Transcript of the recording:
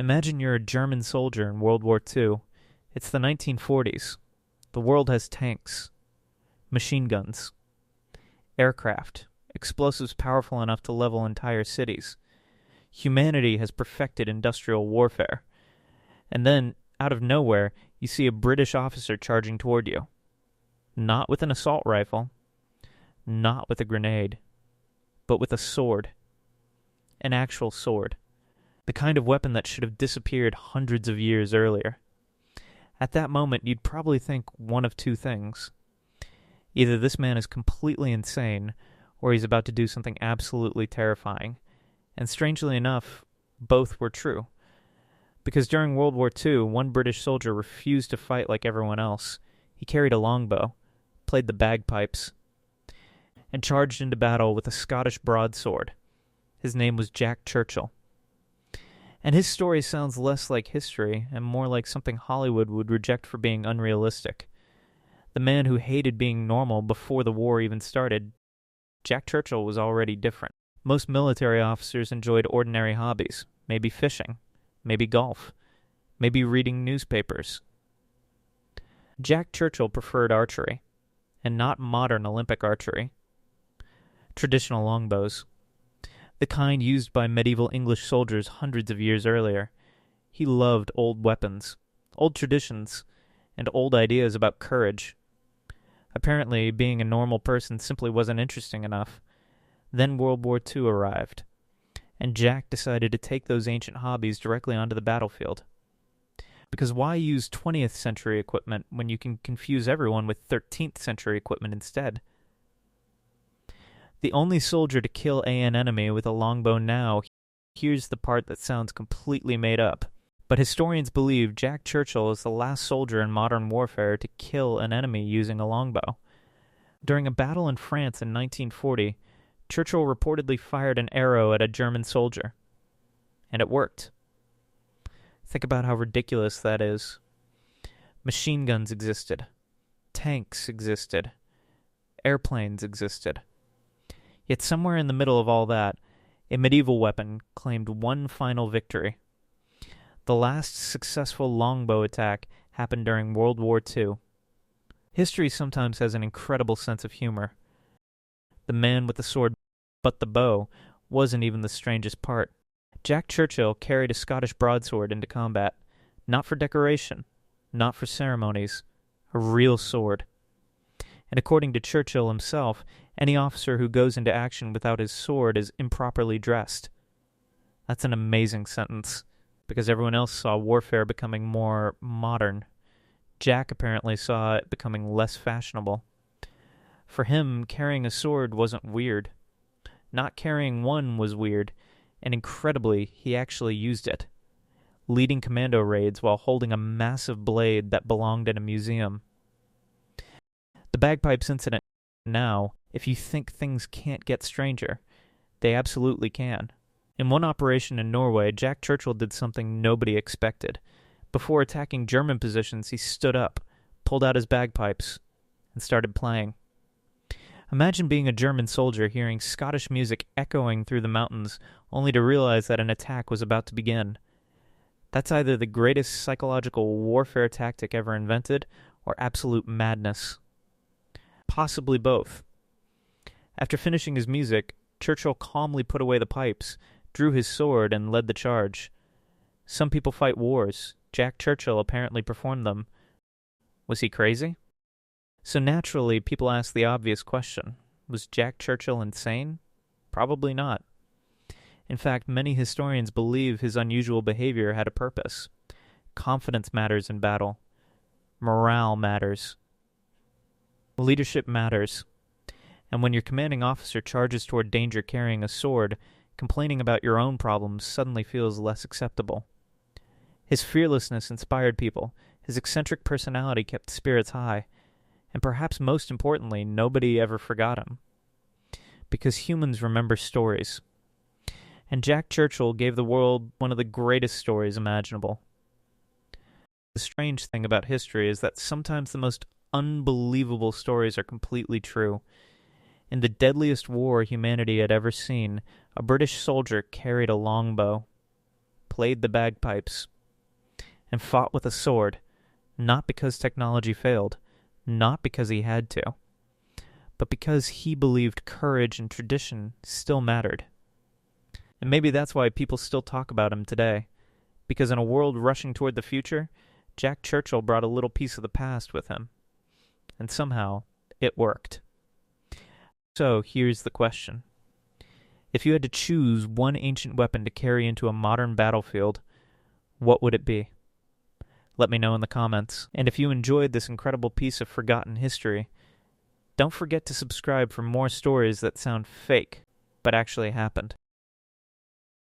Imagine you're a German soldier in World War II. It's the 1940s. The world has tanks, machine guns, aircraft, explosives powerful enough to level entire cities. Humanity has perfected industrial warfare. And then, out of nowhere, you see a British officer charging toward you. Not with an assault rifle, not with a grenade, but with a sword. An actual sword. The kind of weapon that should have disappeared hundreds of years earlier. At that moment, you'd probably think one of two things. Either this man is completely insane, or he's about to do something absolutely terrifying. And strangely enough, both were true. Because during World War II, one British soldier refused to fight like everyone else. He carried a longbow, played the bagpipes, and charged into battle with a Scottish broadsword. His name was Jack Churchill. And his story sounds less like history and more like something Hollywood would reject for being unrealistic. The man who hated being normal before the war even started, Jack Churchill was already different. Most military officers enjoyed ordinary hobbies, maybe fishing, maybe golf, maybe reading newspapers. Jack Churchill preferred archery, and not modern Olympic archery. Traditional longbows. The kind used by medieval English soldiers hundreds of years earlier. He loved old weapons, old traditions, and old ideas about courage. Apparently, being a normal person simply wasn't interesting enough. Then World War II arrived, and Jack decided to take those ancient hobbies directly onto the battlefield. Because why use 20th century equipment when you can confuse everyone with 13th century equipment instead? The only soldier to kill an enemy with a longbow now, here's the part that sounds completely made up. But historians believe Jack Churchill is the last soldier in modern warfare to kill an enemy using a longbow. During a battle in France in 1940, Churchill reportedly fired an arrow at a German soldier. And it worked. Think about how ridiculous that is. Machine guns existed. Tanks existed. Airplanes existed. Yet somewhere in the middle of all that, a medieval weapon claimed one final victory. The last successful longbow attack happened during World War II. History sometimes has an incredible sense of humor. The man with the sword, but the bow, wasn't even the strangest part. Jack Churchill carried a Scottish broadsword into combat, not for decoration, not for ceremonies, a real sword. And according to Churchill himself, any officer who goes into action without his sword is improperly dressed. That's an amazing sentence, because everyone else saw warfare becoming more modern. Jack apparently saw it becoming less fashionable. For him, carrying a sword wasn't weird. Not carrying one was weird, and incredibly, he actually used it, leading commando raids while holding a massive blade that belonged in a museum. The Bagpipes Incident now, if you think things can't get stranger, they absolutely can. In one operation in Norway, Jack Churchill did something nobody expected. Before attacking German positions, he stood up, pulled out his bagpipes, and started playing. Imagine being a German soldier hearing Scottish music echoing through the mountains, only to realize that an attack was about to begin. That's either the greatest psychological warfare tactic ever invented, or absolute madness. Possibly both. After finishing his music, Churchill calmly put away the pipes, drew his sword, and led the charge. Some people fight wars. Jack Churchill apparently performed them. Was he crazy? So naturally, people ask the obvious question. Was Jack Churchill insane? Probably not. In fact, many historians believe his unusual behavior had a purpose. Confidence matters in battle. Morale matters. Leadership matters. And when your commanding officer charges toward danger carrying a sword, complaining about your own problems suddenly feels less acceptable. His fearlessness inspired people. His eccentric personality kept spirits high. And perhaps most importantly, nobody ever forgot him. Because humans remember stories. And Jack Churchill gave the world one of the greatest stories imaginable. The strange thing about history is that sometimes the most unbelievable stories are completely true. In the deadliest war humanity had ever seen, a British soldier carried a longbow. played the bagpipes and fought with a sword, not because technology failed, not because he had to, but because he believed courage and tradition still mattered. And maybe that's why people still talk about him today, because in a world rushing toward the future, Jack Churchill brought a little piece of the past with him. And somehow, it worked. So, here's the question. If you had to choose one ancient weapon to carry into a modern battlefield, what would it be? Let me know in the comments. And if you enjoyed this incredible piece of forgotten history, don't forget to subscribe for more stories that sound fake, but actually happened.